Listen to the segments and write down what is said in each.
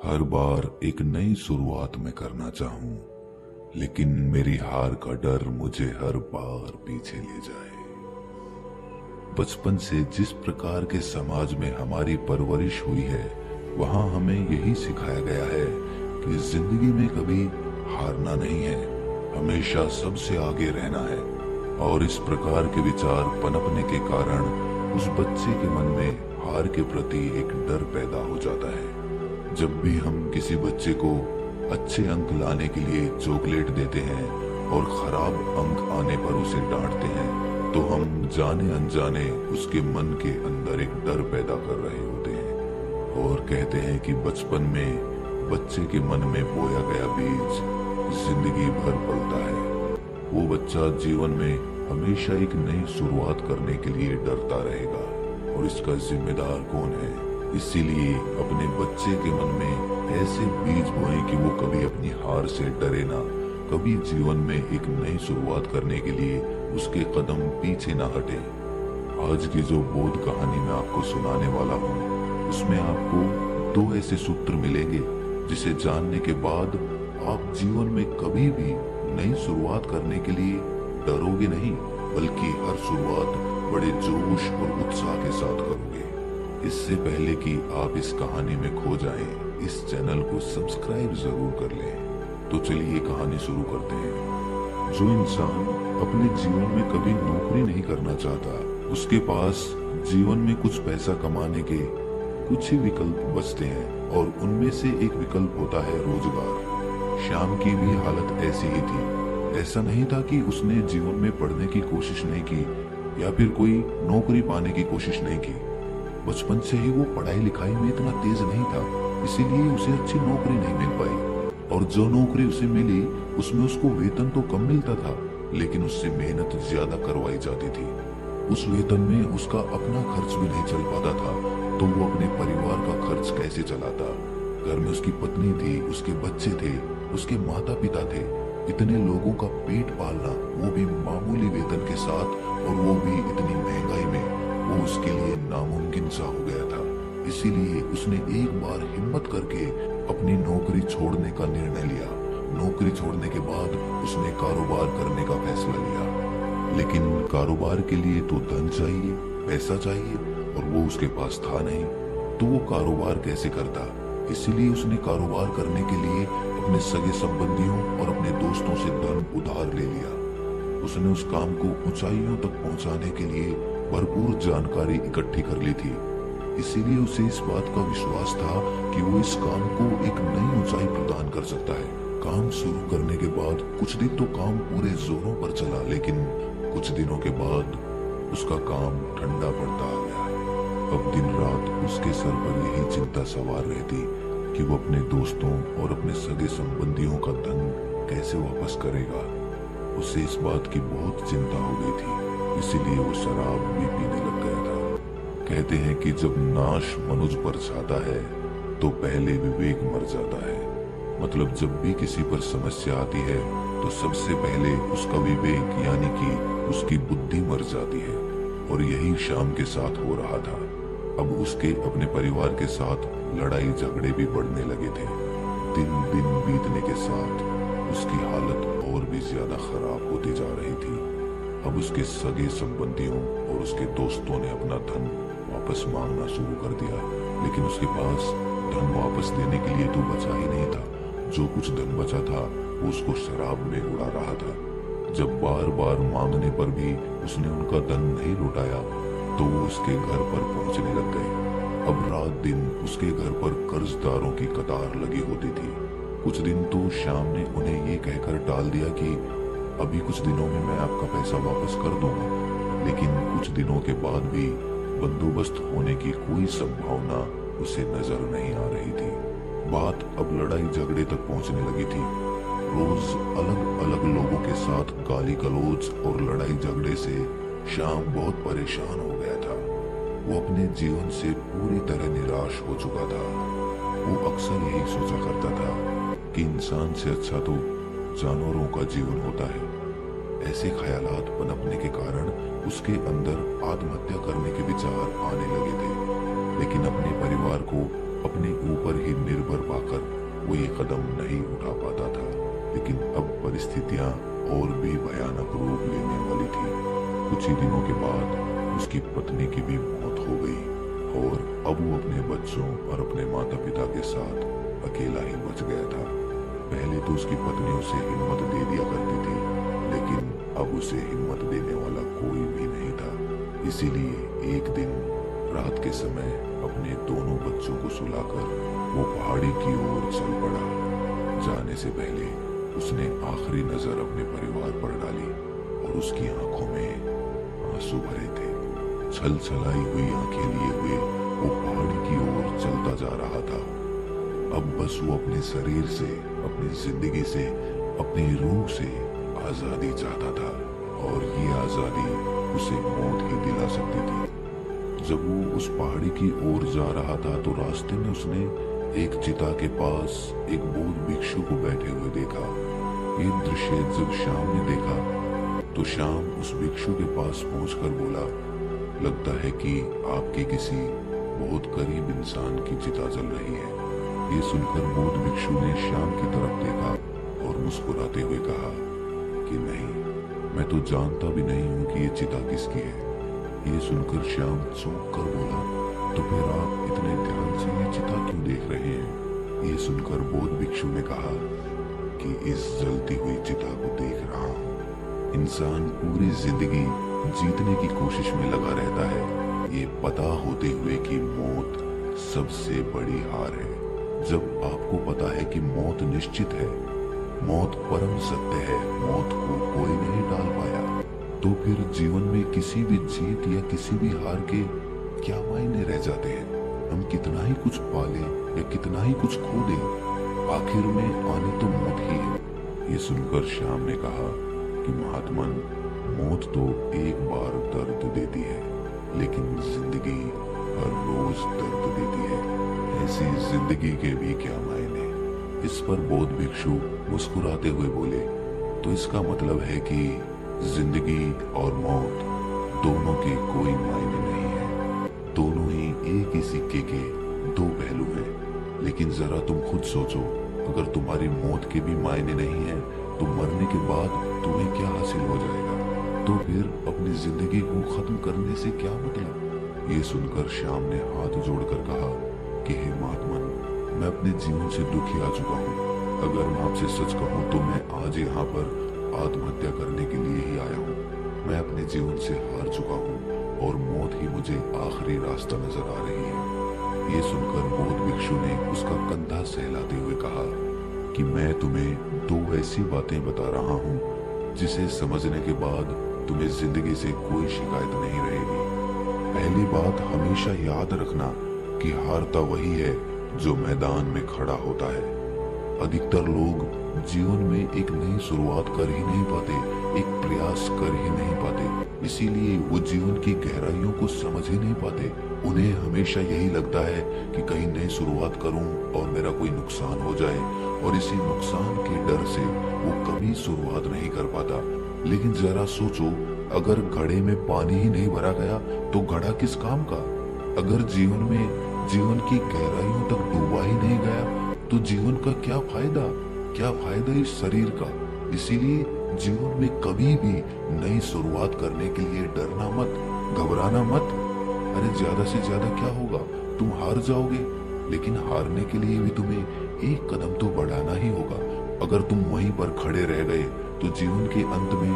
हर बार एक नई शुरुआत मैं करना चाहूं, लेकिन मेरी हार का डर मुझे हर बार पीछे ले जाए। बचपन से जिस प्रकार के समाज में हमारी परवरिश हुई है, वहां हमें यही सिखाया गया है कि जिंदगी में कभी हारना नहीं है, हमेशा सबसे आगे रहना है। और इस प्रकार के विचार पनपने के कारण उस बच्चे के मन में हार के प्रति एक डर पैदा हो जाता है। जब भी हम किसी बच्चे को अच्छे अंक लाने के लिए चॉकलेट देते हैं और खराब अंक आने पर उसे डांटते हैं, तो हम जाने अनजाने उसके मन के अंदर एक डर पैदा कर रहे होते हैं। और कहते हैं कि बचपन में बच्चे के मन में बोया गया बीज जिंदगी भर पलता है। वो बच्चा जीवन में हमेशा एक नई शुरुआत करने के लिए डरता रहेगा, और इसका जिम्मेदार कौन है? इसीलिए अपने बच्चे के मन में ऐसे बीज बोएं कि वो कभी अपनी हार से डरे ना, कभी जीवन में एक नई शुरुआत करने के लिए उसके कदम पीछे ना हटे। आज की जो बोध कहानी मैं आपको सुनाने वाला हूँ, उसमें आपको 2 ऐसे सूत्र मिलेंगे जिसे जानने के बाद आप जीवन में कभी भी नई शुरुआत करने के लिए डरोगे नहीं, बल्कि हर शुरुआत बड़े जोश और उत्साह के साथ करोगे। इससे पहले कि आप इस कहानी में खो जाएं, इस चैनल को सब्सक्राइब जरूर कर लें। तो चलिए कहानी शुरू करते हैं। जो इंसान अपने जीवन में कभी नौकरी नहीं करना चाहता, उसके पास जीवन में कुछ पैसा कमाने के कुछ ही विकल्प बचते हैं, और उनमें से एक विकल्प होता है रोजगार। श्याम की भी हालत ऐसी ही थी। ऐसा नहीं था कि उसने जीवन में पढ़ने की कोशिश नहीं की या फिर कोई नौकरी पाने की कोशिश नहीं की। बचपन से ही वो पढ़ाई लिखाई में इतना तेज नहीं था, इसीलिए उसे अच्छी नौकरी नहीं मिल पाई। और जो नौकरी उसे मिली उसमें उसको वेतन तो कम मिलता था, लेकिन उससे मेहनत ज्यादा करवाई जाती थी। उस वेतन में उसका अपना खर्च भी नहीं चल पाता था, तो वो अपने परिवार का खर्च कैसे चलाता? घर में उसकी पत्नी थी, उसके बच्चे थे, उसके माता पिता थे। इतने लोगों का पेट पालना, वो भी मामूली वेतन के साथ, और वो भी इतनी महंगाई में, वो उसके लिए नामुमकिन सा हो गया था। इसीलिए उसने एक बार हिम्मत करके अपनी नौकरी छोड़ने का निर्णय लिया। नौकरी छोड़ने के बाद उसने कारोबार करने का फैसला लिया, लेकिन कारोबार के लिए तो धन चाहिए, पैसा चाहिए, और वो उसके पास था नहीं, तो वो कारोबार कैसे करता? इसीलिए उसने कारोबार करने के लिए अपने सगे संबंधियों और अपने दोस्तों से धन उधार ले लिया। उसने उस काम को ऊंचाइयों तक पहुंचाने के लिए भरपूर जानकारी इकट्ठी कर ली थी। इसीलिए उसे इस बात का विश्वास था कि वो इस काम को एक नई ऊंचाई प्रदान कर सकता है। काम शुरू करने के बाद कुछ दिन तो काम पूरे जोरों पर चला, लेकिन कुछ दिनों के बाद उसका काम ठंडा पड़ता आ गया। अब दिन रात उसके सर पर यही चिंता सवार रहती कि वो अपने दोस्तों और अपने सगे संबंधियों का धन कैसे वापस करेगा। उसे इस बात की बहुत चिंता हो गई थी, इसीलिए वो शराब भी पीने लग गया था। कहते हैं कि जब नाश मनुष्य पर छाता है तो पहले विवेक मर जाता है। मतलब जब भी किसी पर समस्या आती है तो सबसे पहले उसका विवेक यानी कि उसकी बुद्धि मर जाती है, और यही श्याम के साथ हो रहा था। अब उसके अपने परिवार के साथ लड़ाई झगड़े भी बढ़ने लगे थे। दिन दिन बीतने के साथ उसकी हालत और भी ज्यादा खराब होती जा रही थी। अब उसके सगे संबंधियों और उसके दोस्तों ने अपना धन वापस मांगना शुरू कर दिया, लेकिन उसके पास धन वापस देने के लिए तो बचा ही नहीं था। जो कुछ धन बचा था वो उसको शराब में उड़ा रहा था। जब बार बार मांगने पर भी उसने उनका धन नहीं लौटाया, तो वो उसके घर पर पहुंचने लग गए। अब रात दिन उसके घर पर कर्जदारों की कतार लगी होती थी। कुछ दिन तो श्याम ने उन्हें ये कहकर टाल दिया कि अभी कुछ दिनों में मैं आपका पैसा वापस कर दूंगा, लेकिन कुछ दिनों के बाद भी बंदोबस्त होने की कोई संभावना उसे नजर नहीं आ रही थी। बात अब लड़ाई झगड़े तक पहुंचने लगी थी। रोज अलग अलग लोगों के साथ गाली गलौज और लड़ाई झगड़े से श्याम बहुत परेशान हो गया था। वो अपने जीवन से पूरी तरह निराश हो चुका था। वो अक्सर यही सोचा करता था कि इंसान से अच्छा तो जानवरों का जीवन होता है। ऐसे ख्यालात पनपने के कारण उसके अंदर आत्महत्या करने के विचार आने लगे थे, लेकिन अपने परिवार को अपने ऊपर ही निर्भर पाकर वो ये कदम नहीं उठा पाता था। लेकिन अब परिस्थितियां और भी भयानक रूप लेने वाली थी। कुछ ही दिनों के बाद उसकी पत्नी की भी मौत हो गई और अब वो अपने बच्चों और अपने माता पिता के साथ अकेला ही बच गया था। पहले तो उसकी पत्नी उसे हिम्मत दे दिया करती थी, लेकिन अब उसे हिम्मत देने वाला कोई भी नहीं था। इसीलिए एक दिन रात के समय अपने दोनों बच्चों को सुलाकर वो पहाड़ी की ओर चल पड़ा। जाने से पहले उसने आखिरी नजर अपने परिवार पर डाली और उसकी आंखों में आंसू भरे थे। छल छलाई हुई आंखें लिए हुए वो पहाड़ी की ओर चलता जा रहा था। अब बस वो अपने शरीर से, अपनी जिंदगी से, अपनी रूह से आजादी चाहता था और ये आजादी उसे मौत ही दिला सकती थी। जब वो उस पहाड़ी की ओर जा रहा था तो रास्ते में उसने एक चिता के पास एक बौद्ध भिक्षु को बैठे हुए देखा। ये दृश्य जब श्याम ने देखा तो श्याम उस भिक्षु के पास पहुंचकर बोला, लगता है कि आपके किसी बहुत करीब इंसान की चिता जल रही है। ये सुनकर बौद्ध भिक्षु ने श्याम की तरफ देखा और मुस्कुराते हुए कहा कि नहीं, मैं तो जानता भी नहीं हूं कि ये चिता किसकी है। ये सुनकर श्याम चौंक कर बोला, तो फिर आप इतने ध्यान से ये चिता क्यों देख रहे हैं? ये सुनकर बौद्ध भिक्षु ने कहा कि इस जलती हुई चिता को देख रहा हूं। इंसान पूरी जिंदगी जीतने की कोशिश में लगा रहता है, ये पता होते हुए कि मौत सबसे बड़ी हार है। जब आपको पता है कि मौत निश्चित है, मौत परम सत्य है, मौत को कोई नहीं टाल पाया, तो फिर जीवन में किसी भी जीत या किसी भी हार के क्या मायने रह जाते हैं? हम कितना ही कुछ पाले या कितना ही कुछ खो दें, आखिर में आने तो मौत ही है। ये सुनकर श्याम ने कहा कि महात्मन, मौत तो एक बार दर्द देती है, लेकिन जिंदगी हर रोज दर्द देती है। ऐसी जिंदगी के भी क्या मायने? इस पर बौद्ध भिक्षु मुस्कुराते हुए बोले, तो इसका मतलब है कि जिंदगी और मौत दोनों के कोई मायने नहीं है, दोनों ही एक ही सिक्के के दो पहलू हैं। लेकिन जरा तुम खुद सोचो, अगर तुम्हारी मौत के भी मायने नहीं है तो मरने के बाद तुम्हें क्या हासिल हो जाएगा? तो फिर अपनी जिंदगी को खत्म करने से क्या मतलब? ये सुनकर श्याम ने हाथ जोड़कर कहा कि हे महात्मन, मैं अपने जीवन से दुखी आ चुका हूँ। अगर मैं आपसे सच कहूँ तो मैं आज यहाँ पर आत्महत्या करने के लिए ही आया हूँ। मैं अपने जीवन से हार चुका हूँ और मौत ही मुझे आखिरी रास्ता नजर आ रही है। ये सुनकर बौद्ध भिक्षु ने उसका कंधा सहलाते हुए कहा कि मैं तुम्हें दो ऐसी बातें बता रहा हूँ जिसे समझने के बाद तुम्हें जिंदगी से कोई शिकायत नहीं रहेगी। पहली बात हमेशा याद रखना कि हारता वही है जो मैदान में खड़ा होता है। अधिकतर लोग जीवन में एक नई शुरुआत कर ही नहीं पाते, एक प्रयास कर ही नहीं पाते, इसीलिए वो जीवन की गहराइयों को समझ ही नहीं पाते। उन्हें हमेशा यही लगता है कि कहीं नई शुरुआत करूं और मेरा कोई नुकसान हो जाए, और इसी नुकसान के डर से वो कभी शुरुआत नहीं कर पाता। लेकिन जरा सोचो, अगर घड़े में पानी ही नहीं भरा गया तो घड़ा किस काम का? अगर जीवन में जीवन की गहराइयों तक डूबा ही नहीं गया तो जीवन का क्या फायदा? क्या फायदा इस शरीर का? इसीलिए जीवन में कभी भी नई शुरुआत करने के लिए डरना मत, घबराना मत। अरे ज्यादा से ज्यादा क्या होगा, तुम हार जाओगे, लेकिन हारने के लिए भी तुम्हें एक कदम तो बढ़ाना ही होगा। अगर तुम वहीं पर खड़े रह गए तो जीवन के अंत में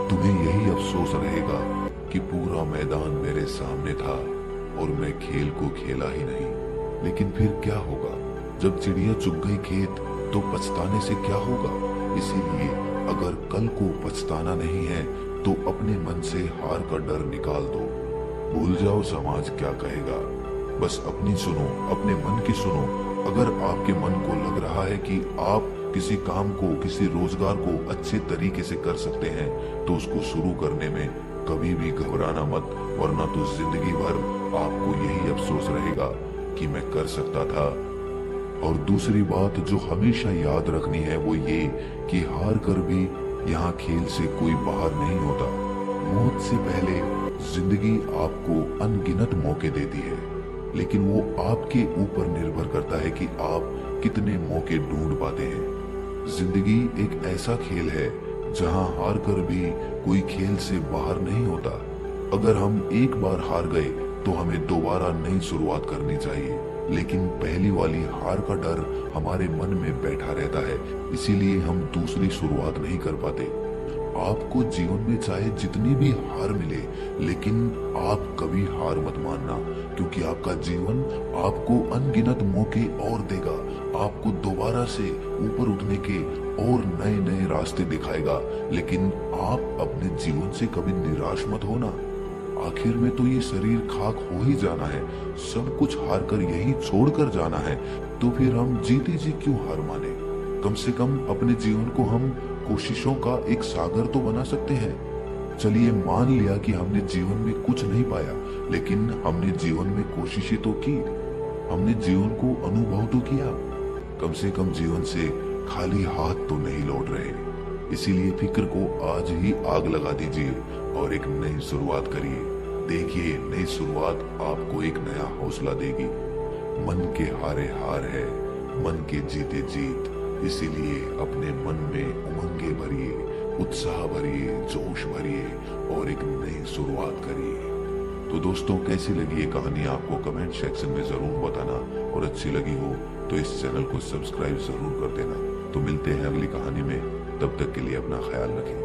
तुम्हें यही अफसोस रहेगा कि पूरा मैदान मेरे सामने था और मैं खेल को खेला ही नहीं। लेकिन फिर क्या होगा? जब चिड़िया चुग गई खेत तो पछताने से क्या होगा? इसीलिए अगर कल को पछताना नहीं है तो अपने मन से हार का डर निकाल दो। भूल जाओ समाज क्या कहेगा, बस अपनी सुनो, अपने मन की सुनो। अगर आपके मन को लग रहा है कि आप किसी काम को, किसी रोजगार को अच्छे तरीके से कर सकते हैं तो उसको शुरू करने में कभी भी घबराना मत, वरना तो जिंदगी भर आपको यही अफसोस रहेगा कि मैं कर सकता था। और दूसरी बात जो हमेशा याद रखनी है वो ये कि हार कर भी यहाँ खेल से कोई बाहर नहीं होता। मौत से पहले जिंदगी आपको अनगिनत मौके देती है, लेकिन वो आपके ऊपर निर्भर करता है कि आप कितने मौके ढूंढ पाते हैं। जिंदगी एक ऐसा खेल है जहां हार कर भी कोई खेल से बाहर नहीं होता। अगर हम एक बार हार गए तो हमें दोबारा नई शुरुआत करनी चाहिए, लेकिन पहली वाली हार का डर हमारे मन में बैठा रहता है, इसीलिए हम दूसरी शुरुआत नहीं कर पाते। आपको जीवन में चाहे जितनी भी हार मिले, लेकिन आप कभी हार मत मानना, क्योंकि आपका जीवन आपको अनगिनत मौके और देगा। आपको दोबारा से ऊपर उठने के और नए नए रास्ते दिखाएगा, लेकिन आप अपने जीवन से कभी निराश मत होना। आखिर में तो ये शरीर खाक हो ही जाना है, सब कुछ हार कर यही छोड़कर जाना है, तो फिर हम जीते जी क्यों हार माने। कम से कम अपने जीवन को हम कोशिशों का एक सागर तो बना सकते हैं। चलिए मान लिया कि हमने जीवन में कुछ नहीं पाया, लेकिन हमने जीवन में कोशिशें तो की, हमने जीवन को अनुभव तो किया। कम से कम जीवन से खाली हाथ तो नहीं लौट रहे। इसीलिए फिक्र को आज ही आग लगा दीजिए और एक नई शुरुआत करिए। देखिए, नई शुरुआत आपको एक नया हौसला देगी। मन के हारे हार है, मन के जीते जीत। इसीलिए अपने मन में उमंगे भरिए, उत्साह भरिए, जोश भरिए और एक नई शुरुआत करिए। तो दोस्तों, कैसी लगी ये कहानी आपको कमेंट सेक्शन में जरूर बताना, और अच्छी लगी हो तो इस चैनल को सब्सक्राइब जरूर कर देना। तो मिलते हैं अगली कहानी में, तब तक के लिए अपना ख्याल रखें।